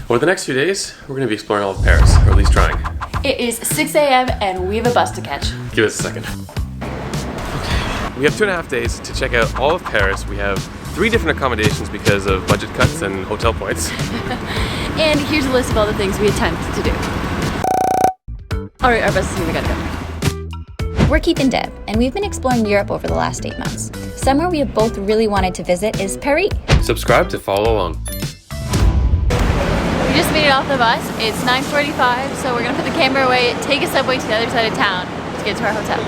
Over the next few days, we're going to be exploring all of Paris, or at least trying. It is 6 a.m. and we have a bus to catch. Give us a second. Okay. We have 2.5 days to check out all of Paris. We have 3 different accommodations because of budget cuts and hotel points. And here's a list of all the things we had time to do. Alright, our bus is here, we gotta go. We're Keith and Deb, and we've been exploring Europe over the last 8 months. Somewhere we have both really wanted to visit is Paris. Subscribe to follow along. We just made it off the bus. It's 9:45, so we're gonna put the camera away, take a subway to the other side of town to get to our hotel.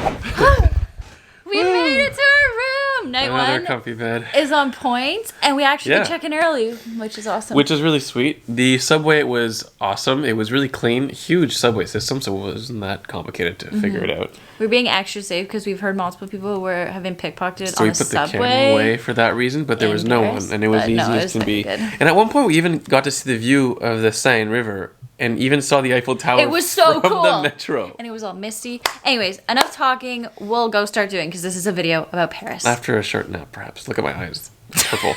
We made it to our room! Night Another one comfy bed. is on point, and we actually check in early, which is awesome. Which is really sweet. The subway was awesome. It was really clean. Huge subway system, so it wasn't that complicated to figure it out. We're being extra safe because we've heard multiple people have been pickpocketed so on we the put subway. the camera away for that reason, but there was no one, and it was easy as can be. Good. And at one point, we even got to see the view of the Seine River, and even saw the Eiffel Tower. It was so from cool. the metro. And it was all misty. Anyways, enough talking. We'll go start doing because this is a video about Paris. After a short nap, perhaps. Look at my eyes. It's purple.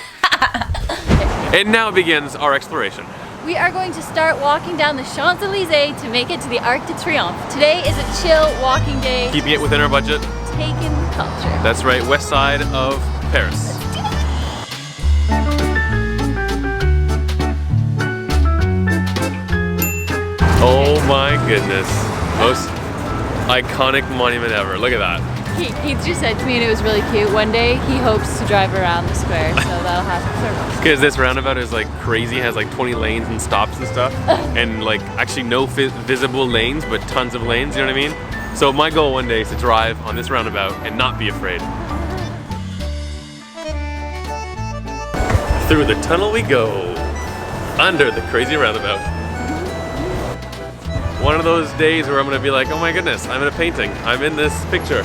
And now begins our exploration. We are going to start walking down the Champs-Elysees to make it to the Arc de Triomphe. Today is a chill walking day. Keeping it within our budget. Taking culture. That's right, west side of Paris. Oh my goodness. Most iconic monument ever. Look at that. He just said to me, and it was really cute, one day he hopes to drive around the square, so that'll happen. Because this roundabout is like crazy, has like 20 lanes and stops and stuff. And like actually no visible lanes, but tons of lanes, you know what I mean? So my goal one day is to drive on this roundabout and not be afraid. Through the tunnel we go, under the crazy roundabout. One of those days where I'm gonna be like, oh my goodness, I'm in a painting. I'm in this picture.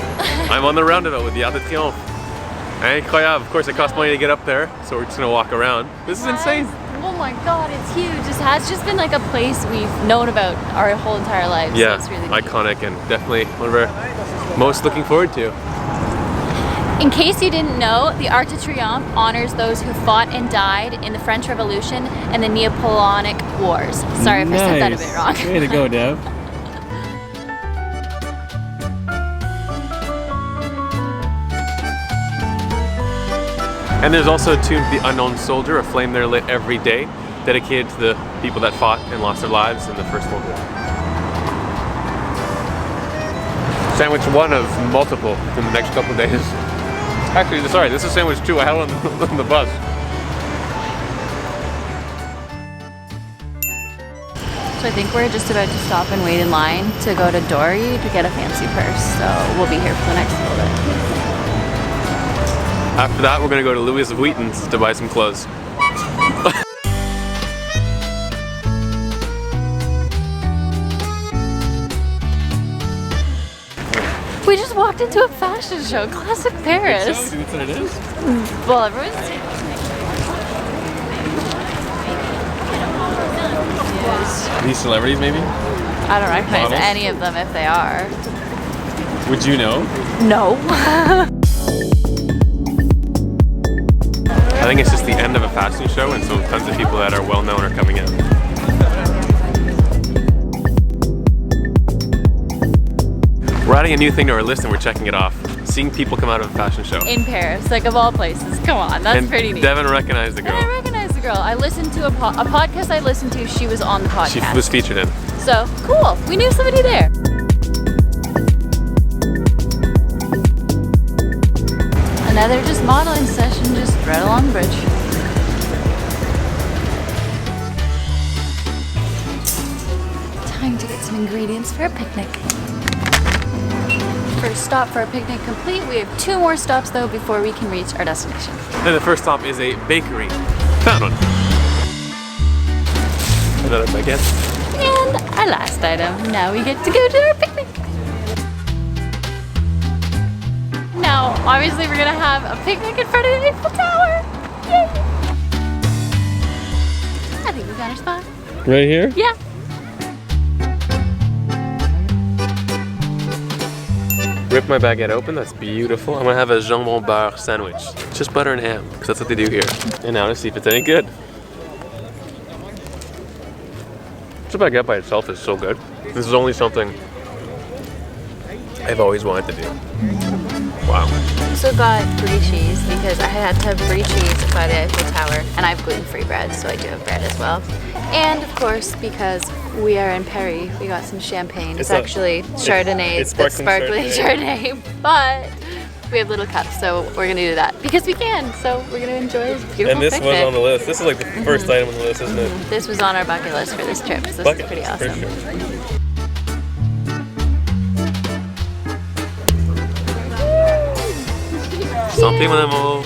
I'm on the roundabout with the Arc de Triomphe. Incroyable. Of course, it costs money to get up there, so we're just gonna walk around. This is insane. Oh my god, it's huge. It has just been like a place we've known about our whole entire lives. Yeah, so it's really iconic and definitely one of our most looking forward to. In case you didn't know, the Arc de Triomphe honors those who fought and died in the French Revolution and the Napoleonic Wars. Sorry if I said that a bit wrong. Way to go, Dev. And there's also a tomb to the unknown soldier, a flame there lit every day, dedicated to the people that fought and lost their lives in the First World War. Sandwich 1 of multiple in the next couple of days. Actually, sorry, this is sandwich 2 I had on the bus. So I think we're just about to stop and wait in line to go to Dory to get a fancy purse. So we'll be here for the next little bit. After that, we're gonna go to Louis Vuitton's to buy some clothes. We just walked into a fashion show, classic Paris. That's what it is. Well, everyone's... These celebrities, maybe? I don't recognize Models? any of them if they are. Would you know? No. I think it's just the end of a fashion show, and so tons of people that are well known are coming in. We're adding a new thing to our list and we're checking it off. Seeing people come out of a fashion show. In Paris, like of all places. Come on, that's And pretty neat. Devin recognized the girl. And I recognize the girl. I listened to a podcast I listened to, she was on the podcast. She was featured in. So, cool. We knew somebody there. Another just modeling session just right along the bridge. Time to get some ingredients for a picnic. First stop for our picnic complete. We have 2 more stops though before we can reach our destination. And the first stop is a bakery. Found one. Another baguette. And our last item. Now we get to go to our picnic. Now, obviously we're gonna have a picnic in front of the Eiffel Tower. Yay! I think we found our spot. Right here? Yeah. Rip my baguette open, that's beautiful. I'm gonna have a jambon beurre sandwich. Just butter and ham, because that's what they do here. And now to see if it's any good. pasta baguette by itself is so good. This is only something I've always wanted to do. Wow. I also got brie cheese because I had to have brie cheese by the Eiffel Tower, and I have gluten-free bread, so I do have bread as well. And of course, because we are in Paris, we got some champagne. It's actually Chardonnay, it's the sparkling Chardonnay, but we have little cups, so we're gonna do that because we can. So we're gonna enjoy this beautiful And this picnic. was on the list. This is like the first item on the list, isn't it? This was on our bucket list for this trip, so this is pretty awesome. For sure. Santé, mon amour.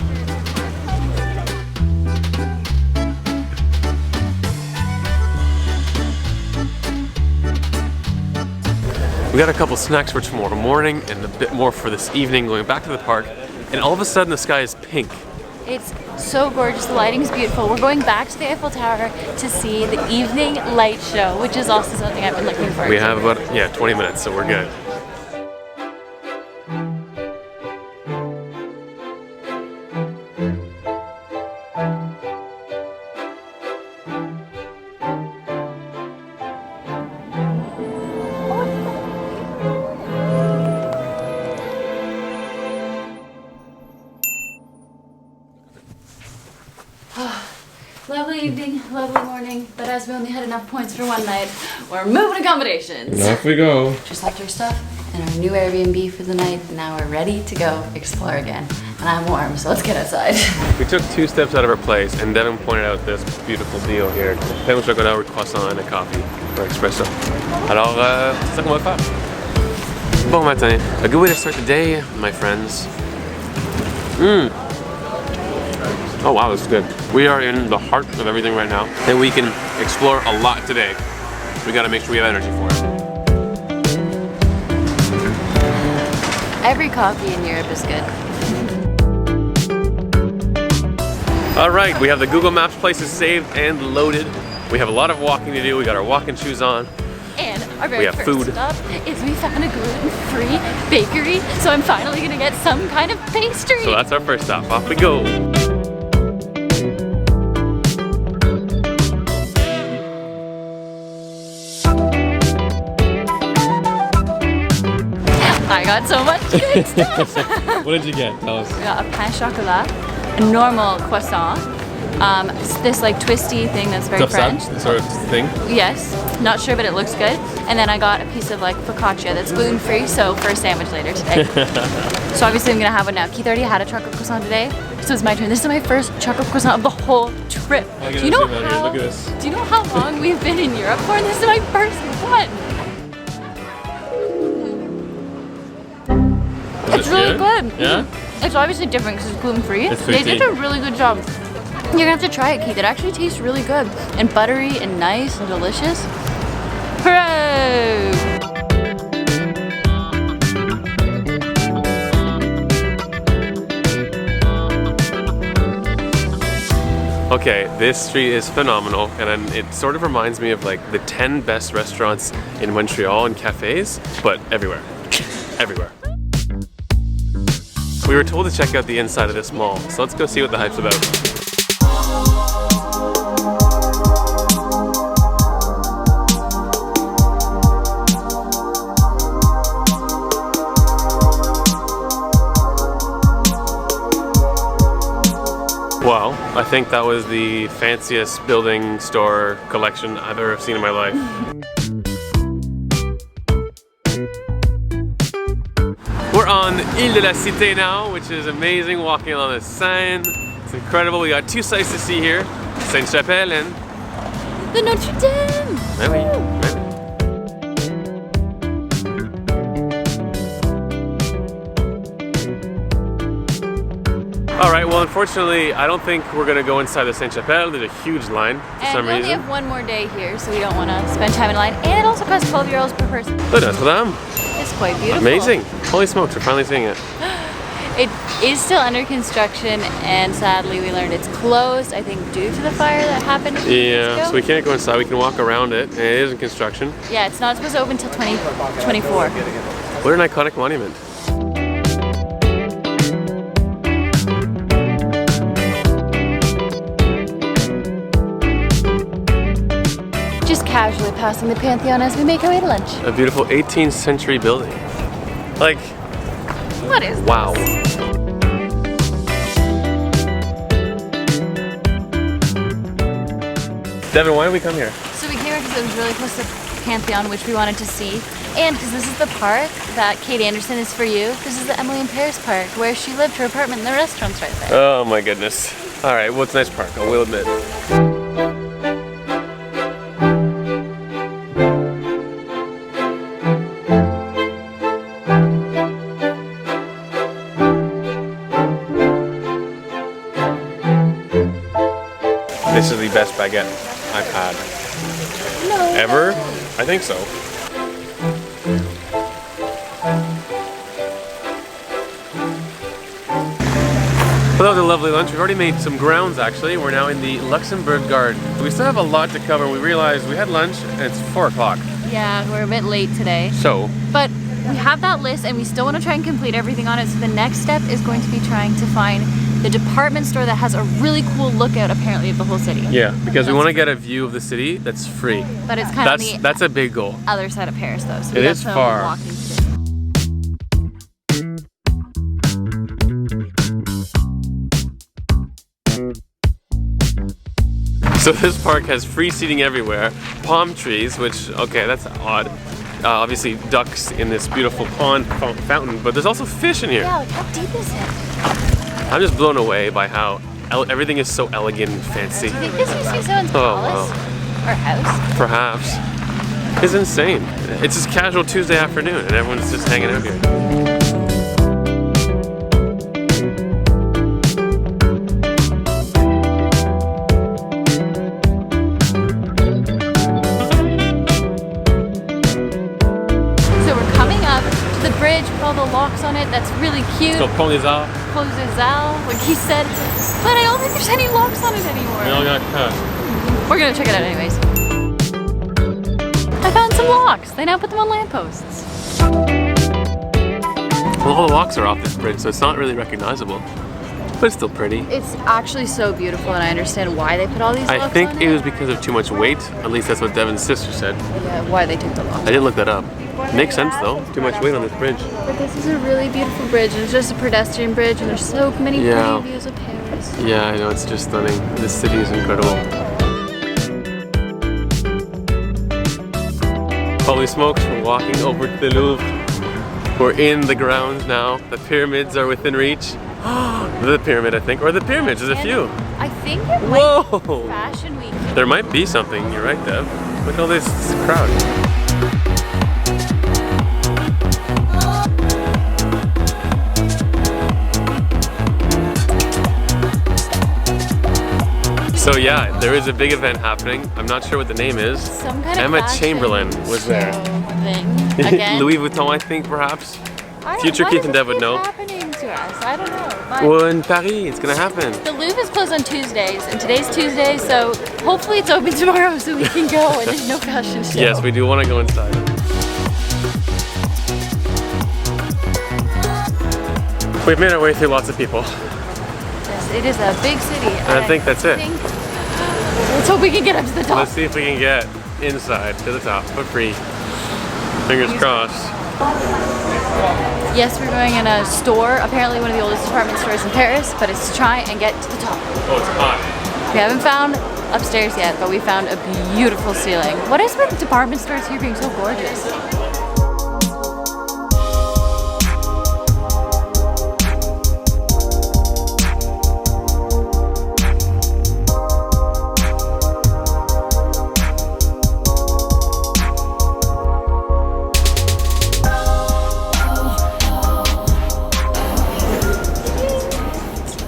We got a couple snacks for tomorrow morning and a bit more for this evening, going back to the park, and all of a sudden the sky is pink. It's so gorgeous, the lighting's beautiful. We're going back to the Eiffel Tower to see the evening light show, which is also something I've been looking forward to. We have about, 20 minutes, so we're good. Lovely evening, lovely morning, but as we only had enough points for one night, we're moving accommodations. Off we go. Just left our stuff in our new Airbnb for the night, and now we're ready to go explore again. And I'm warm, so let's get outside. We took 2 steps out of our place, and Devin pointed out this beautiful deal here. Pain au chocolat with croissant and a coffee, or espresso. Alors, c'est ça qu'on va faire. Bon matin. A good way to start the day, my friends. Oh wow, this is good. We are in the heart of everything right now, and we can explore a lot today. We gotta make sure we have energy for it. Every coffee in Europe is good. All right, we have the Google Maps places saved and loaded. We have a lot of walking to do. We got our walking shoes on. And our very have first food. stop is we found a gluten-free bakery, so I'm finally gonna get some kind of pastry. So that's our first stop. Off we go. I got so much good stuff. What did you get? Tell us. We got a pain au chocolat, a normal croissant, this like twisty thing that's very French. Sort of thing. Yes, not sure, but it looks good. And then I got a piece of like focaccia that's gluten-free, so for a sandwich later today. So obviously I'm gonna have one now. Keith already had a chocolate croissant today, so it's my turn. This is my first chocolate croissant of the whole trip. Do you know how? Look at this. Do you know how long we've been in Europe for? And this is my first one. It's really good. Yeah? It's obviously different because it's gluten-free. It's They fruity. did a really good job. You're gonna have to try it, Keith. It actually tastes really good and buttery and nice and delicious. Hooray! Okay, this street is phenomenal, and it sort of reminds me of like the 10 best restaurants in Montreal and cafes, but everywhere. Everywhere. We were told to check out the inside of this mall, so let's go see what the hype's about. Wow, I think that was the fanciest building store collection I've ever seen in my life. We're on Ile de la Cité now, which is amazing, walking along the Seine. It's incredible. We got 2 sites to see here, Sainte-Chapelle and The Notre Dame! Ah oui, ah oui. All right, well, unfortunately, I don't think we're gonna go inside the Sainte-Chapelle. There's a huge line for And some we only reason. have one more day here, so we don't want to spend time in line. And it also costs 12 euros per person. Le Notre Dame. It's quite beautiful. Amazing. Holy smokes, we're finally seeing it. It is still under construction, and sadly we learned it's closed, I think due to the fire that happened a few years ago. Yeah, so we can't go inside. We can walk around it, and it is in construction. Yeah, it's not supposed to open until 2024. What an iconic monument. just casually passing the Pantheon as we make our way to lunch. A beautiful 18th century building. Like, What is wow. this? Devin, why did we come here? So we came here because it was really close to Pantheon, which we wanted to see. And because this is the park that Kate Anderson is for you. This is the Emily in Paris park where she lived, her apartment, and the restaurant's right there. Oh my goodness. All right, well, it's a nice park, I will admit. This is the best baguette I've had. No. Ever? I think so. Well, that was a lovely lunch. We've already made some grounds actually. We're now in the Luxembourg Garden. We still have a lot to cover. We realized we had lunch and it's 4 o'clock. Yeah, we're a bit late today. So, But we have that list and we still want to try and complete everything on it. So the next step is going to be trying to find the department store that has a really cool lookout apparently of the whole city. yeah, because we want to get a view of the city that's free. But it's kind of on That's a big goal. the other side of Paris though. So It we got is some far. walking to do. So this park has free seating everywhere, palm trees, which, okay, that's odd. Obviously ducks in this beautiful pond fountain, but there's also fish in here. Yeah, like how deep is it? I'm just blown away by how everything is so elegant and fancy. Do you think this used to be someone's Oh, palace? Or house? Perhaps. It's insane. It's just casual Tuesday afternoon and everyone's just hanging out here. So we're coming up to the bridge with all the locks on it. That's really cute. So Pont des Arts, Closes out, like he said. But I don't think there's any locks on it anymore. we all got cut. We're gonna check it out anyways. I found some locks. They now put them on lampposts. Well, all the locks are off this bridge, so it's not really recognizable. But it's still pretty. It's actually so beautiful and I understand why they put all these locks I think on it was because of too much weight. At least that's what Devin's sister said. Yeah, why they took the locks. I didn't look that up. Makes sense though. Too much weight on this bridge. But this is a really beautiful bridge and it's just a pedestrian bridge and there's so many Yeah. pretty views of Paris. Yeah, I know, it's just stunning. This city is incredible. Holy smokes, we're walking over to the Louvre. We're in the grounds now. The pyramids are within reach. The pyramid, I think, or the pyramids, there's a few. I think it might Whoa! be Fashion Week. There might be something, you're right, Dev. Look at all this crowd. So yeah, there is a big event happening. I'm not sure what the name is. Some kind of Emma fashion Chamberlain was there. thing. Again. Louis Vuitton, I think, perhaps. I don't- Future why Keith does and this Dev would keep know. happening to us? I don't know. But Well, in Paris, it's gonna happen. the Louvre is closed on Tuesdays, and today's Tuesday, so hopefully it's open tomorrow so we can go and there's no fashion show. Yes, we do want to go inside. We've made our way through lots of people. Yes, it is a big city. I think that's it. Let's hope we can get up to the top. Let's see if we can get inside to the top for free. Fingers crossed. Yes, we're going in a store, apparently one of the oldest department stores in Paris, but it's to try and get to the top. Oh, it's hot. We haven't found upstairs yet, but we found a beautiful ceiling. What is with department stores here being so gorgeous?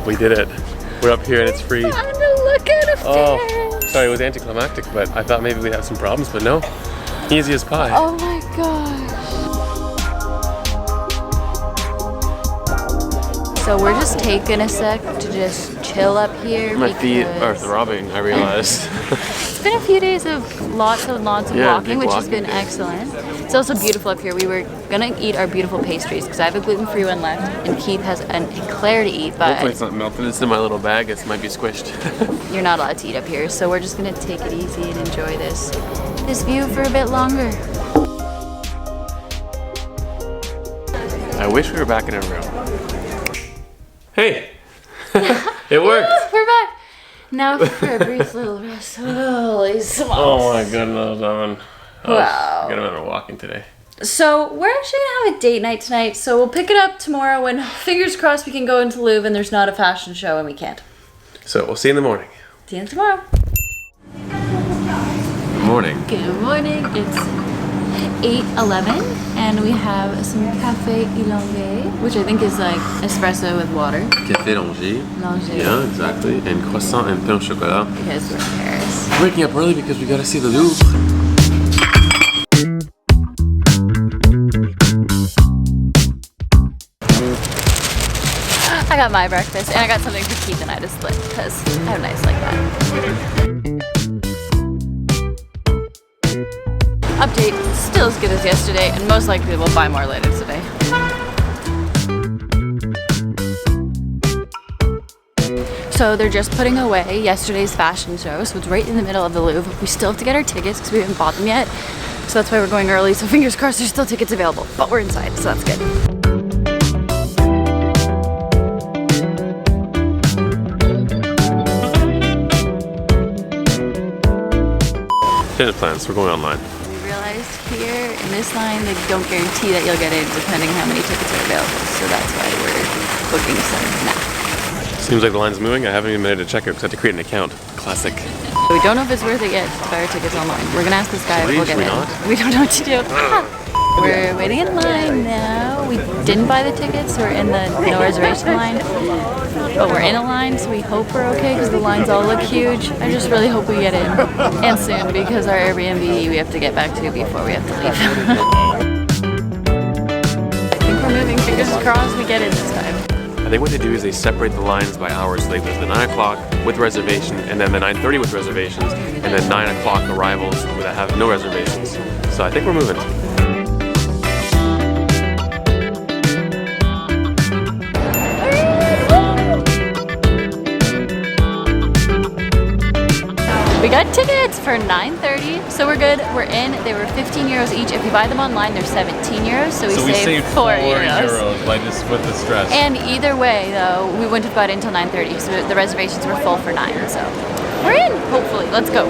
We did it. We're up here and it's free. Found a lookout upstairs. Oh, sorry, it was anticlimactic, but I thought maybe we'd have some problems, but no. Easy as pie. Oh my gosh. So we're just taking a sec to just chill up here. My feet are because throbbing, I realized. It's been a few days of lots of Yeah, walking, big which has walking been days. excellent. It's also beautiful up here. We were gonna eat our beautiful pastries because I have a gluten-free one left and Keith has an eclair to eat, Hopefully but it's not melted. It's in my little bag. It might be squished. you're not allowed to eat up here. So we're just gonna take it easy and enjoy this this view for a bit longer. I wish we were back in a room. Hey! It worked! We're back! Now for a brief little rest. Holy smokes. Oh my goodness, Evan. Wow. I got a minute walking today. So we're actually gonna have a date night tonight, so we'll pick it up tomorrow when, fingers crossed, we can go into Louvre and there's not a fashion show and we can't. So we'll see you in the morning. See you tomorrow. Good morning. Good morning. It's 8:11 and we have some café elongé, which I think is like espresso with water. Café longé. Longé. Yeah, exactly. And croissant and pain au chocolat. Because we're in Paris. We're waking up early because we gotta see the Louvre. I got my breakfast and I got something for Keith and I to split because I have nights like that. Update, still as good as yesterday and most likely we'll buy more later today. So they're just putting away yesterday's fashion show, so it's right in the middle of the Louvre. We still have to get our tickets because we haven't bought them yet. So that's why we're going early, so fingers crossed there's still tickets available. But we're inside, so that's good. Fitness plans, we're going online. We realized here in this line they don't guarantee that you'll get in depending how many tickets are available. So that's why we're booking some now. Seems like the line's moving. I haven't even been able to check it because I had to create an account. Classic. We don't know if it's worth it yet to buy our tickets online. We're gonna ask this guy if we'll get Should we in. not? We don't know what to do. We're waiting in line now. We didn't buy the tickets. We're in the no reservation line. But we're in a line, so we hope we're okay because the lines all look huge. I just really hope we get in. And soon because our Airbnb we have to get back to before we have to leave. I think we're moving. Fingers crossed we get in this time. I think what they do is they separate the lines by hours. So like there's the 9 o'clock with reservation, and then the 9:30 with reservations, and then 9 o'clock arrivals that have no reservations. So I think we're moving. We got tickets for 9:30, so we're good. We're in. They were 15 euros each. If you buy them online, they're 17 euros, so we saved 4 euros. by just with the stress. And either way, though, we wouldn't have got in until 9:30, so the reservations were full for 9, so we're in, hopefully. Let's go.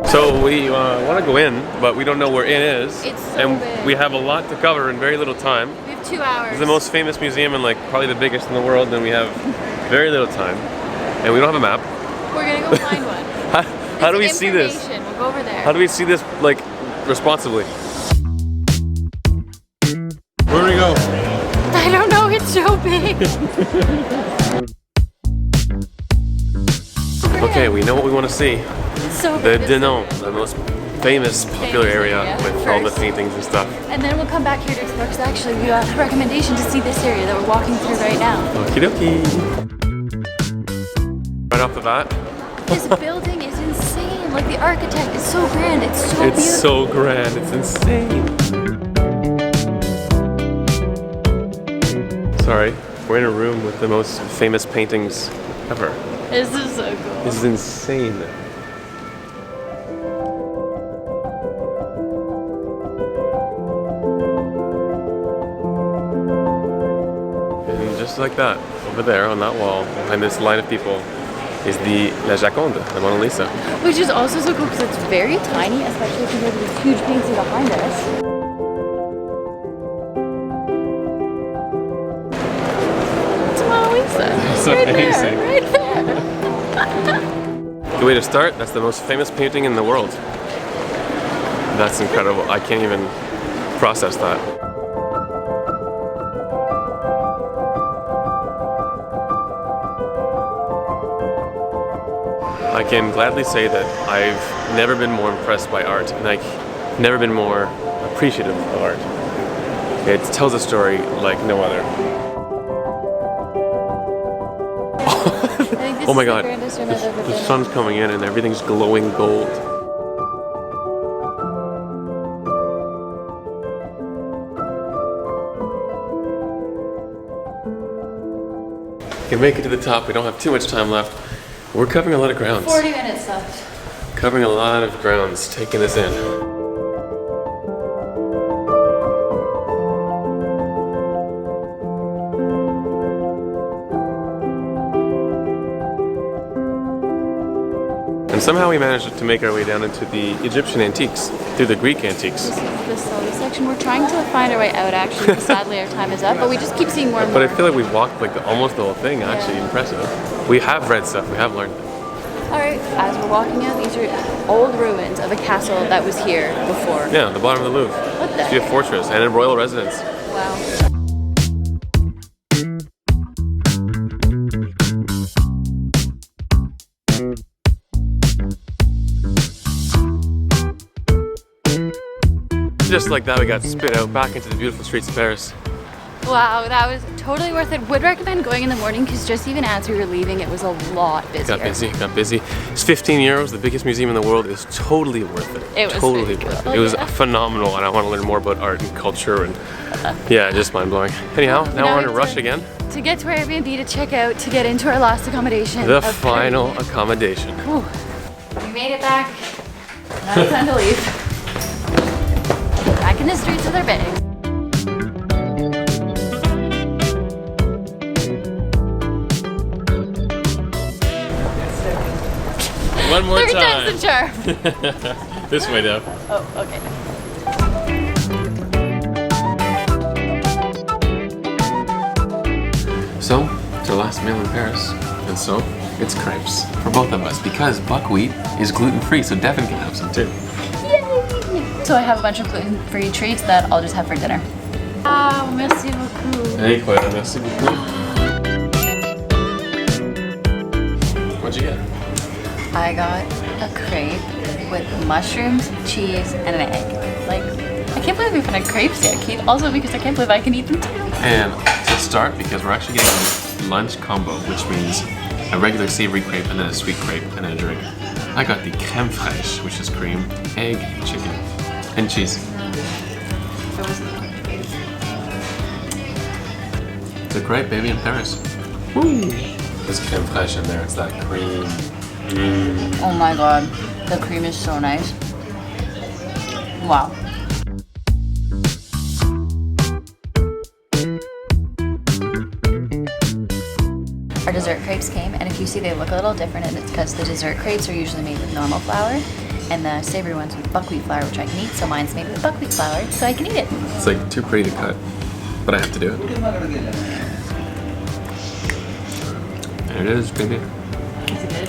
So we want to go in, but we don't know where in is. It's so and big. we have a lot to cover in very little time. We have 2 hours. It's the most famous museum and like probably the biggest in the world, and we have very little time. And we don't have a map. We're gonna go find one. How do we see this? We'll go over there. How do we see this like responsibly? Where do we go? I don't know, it's so big. Okay, we know what we want to see. It's so The big. Denon, the most famous popular area area with all the first. paintings and stuff. And then we'll come back here to explore, because actually we got a recommendation to see this area that we're walking through right now. Okie dokie. Right off the bat. This building is insane. Like the architect is so grand. It's so It's beautiful. so grand. It's insane. Sorry, we're in a room with the most famous paintings ever. This is so cool. This is insane. And just like that, over there on that wall, behind this line of people, is the La Joconde, the Mona Lisa. Which is also so cool because it's very tiny, especially compared to this huge painting behind us. It's Mona Lisa. It's right amazing. There, right there. Good way to start, that's the most famous painting in the world. That's incredible. I can't even process that. I can gladly say that I've never been more impressed by art, and I've never been more appreciative of art. It tells a story like no other. I think this Oh my is god, the grandest room I've ever the been. sun's coming in and everything's glowing gold. We can make it to the top, we don't have too much time left. We're covering a lot of ground. 40 minutes left. Covering a lot of grounds, taking this in. And somehow we managed to make our way down into the Egyptian antiques, through the Greek antiques. This is the soda section. We're trying to find our way out actually, because sadly our time is up, but we just keep seeing more and more. But I feel like we've walked like almost the whole thing, actually. Yeah. Impressive. We have read stuff, we have learned. Alright, as we're walking out, these are old ruins of a castle that was here before. Yeah, the bottom of the Louvre. What the Used to be a fortress and a royal residence. Wow. Just like that, we got spit out back into the beautiful streets of Paris. Wow, that was totally worth it. Would recommend going in the morning because just even as we were leaving, it was a lot busier. Got busy. It's 15 euros, the biggest museum in the world. Is totally worth it. It was totally really worth cool. it. It was Yeah. phenomenal, and I want to learn more about art and culture, and yeah, just mind blowing. Anyhow, now we're on a rush again. To get to our Airbnb to check out, to get into our last accommodation. The final accommodation. Whew. We made it back. Now it's time to leave. Back in the streets with our bags. One more Third time. time's the charm. This way, Dev. Oh, okay. So, it's our last meal in Paris, and so it's crepes for both of us because buckwheat is gluten-free, so Devin can have some too. Yay! So I have a bunch of gluten-free treats that I'll just have for dinner. Ah, merci beaucoup. Merci beaucoup. What'd you get? I got a crepe with mushrooms, cheese, and an egg. Like, I can't believe we've had crepes yet, Keith. Also because I can't believe I can eat them too. And to start, because we're actually getting a lunch combo, which means a regular savory crepe and then a sweet crepe and then a drink. I got the crème fraîche, which is cream, egg, chicken, and cheese. It's a great baby in Paris. Woo! There's crème fraîche in there, it's that cream. Oh my god, the cream is so nice. Wow. Our dessert crepes came, and if you see they look a little different, and it's because the dessert crepes are usually made with normal flour, and the savory ones with buckwheat flour, which I can eat, so mine's made with buckwheat flour, so I can eat it. It's like too pretty to cut, but I have to do it. There it is, baby. Is it good?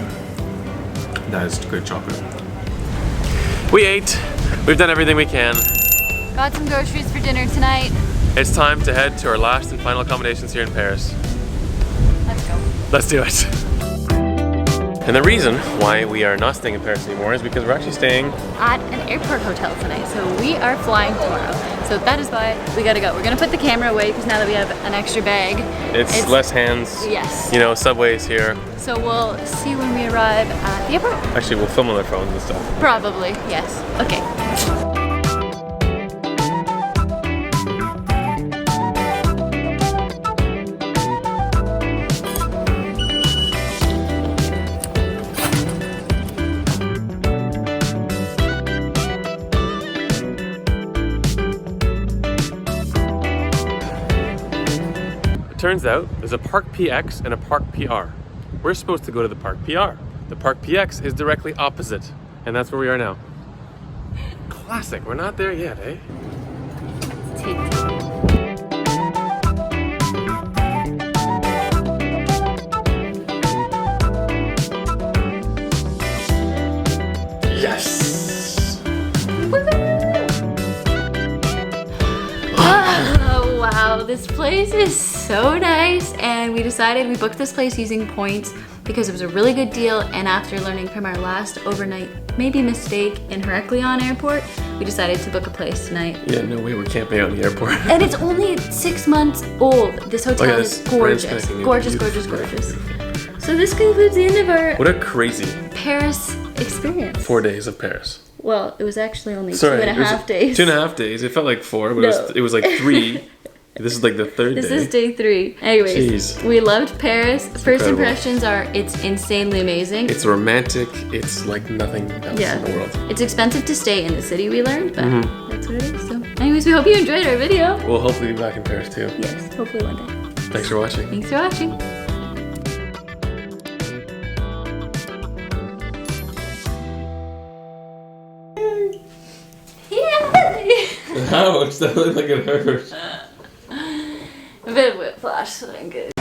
That is great chocolate. We ate. We've done everything we can. Got some groceries for dinner tonight. It's time to head to our last and final accommodations here in Paris. Let's go. Let's do it. And the reason why we are not staying in Paris anymore is because we're actually staying At an airport hotel tonight, so we are flying tomorrow. So that is why we gotta go. We're gonna put the camera away because now that we have an extra bag, it's less hands. Yes. You know, subways here. So we'll see when we arrive at the airport. Actually, we'll film on their phones and stuff. Probably, yes. Okay. Turns out there's a Park PX and a Park PR. We're supposed to go to the Park PR. The Park PX is directly opposite, and that's where we are now. Classic, we're not there yet, eh? Yes! Oh, wow, this place is so nice, and we decided we booked this place using points because it was a really good deal, and after learning from our last overnight maybe mistake in Heraklion Airport, we decided to book a place tonight. Yeah, no way, we're camping out in the airport. And it's only 6 months old. This hotel yeah, is this brand gorgeous. spanking new. Gorgeous, gorgeous, gorgeous. So this concludes the end of our What a crazy Paris experience. 4 days of Paris. Well, it was actually only Sorry, 2.5 days. 2.5 days. It felt like 4, but No. it was like 3. This is like the third day. This is day 3. Anyways, Jeez. we loved Paris. First incredible. impressions are it's insanely amazing. It's romantic. It's like nothing else in the world. It's expensive to stay in the city, we learned, but that's what it is. So anyways, we hope you enjoyed our video. We'll hopefully be back in Paris too. Yes, hopefully one day. Thanks for watching. Thanks for watching. Yay! Ouch, that looked like it hurt. A bit of whiplash, so I'm good.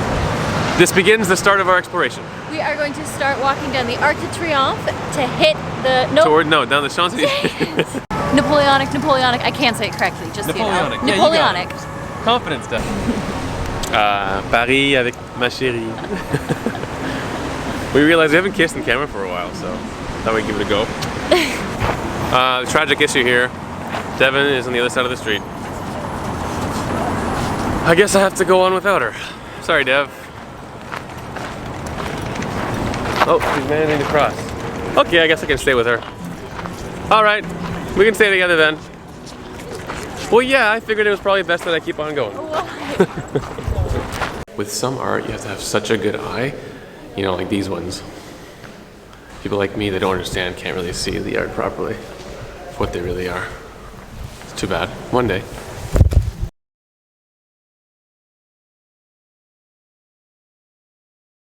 This begins the start of our exploration. We are going to start walking down the Arc de Triomphe to hit the Down the Champs-Élysées. Napoleonic. I can't say it correctly. Just Napoleonic. So you know. Yeah, Napoleonic. Confidence, Steph. Paris avec ma chérie. We realized we haven't kissed in camera for a while, so thought we'd give it a go. The tragic issue here. Devin is on the other side of the street. I guess I have to go on without her. Sorry, Dev. Oh, she's managing to cross. Okay, I guess I can stay with her. All right, we can stay together then. Well, yeah, I figured it was probably best that I keep on going. With some art, you have to have such a good eye. You know, like these ones. People like me that don't understand can't really see the art properly for what they really are. It's too bad. One day.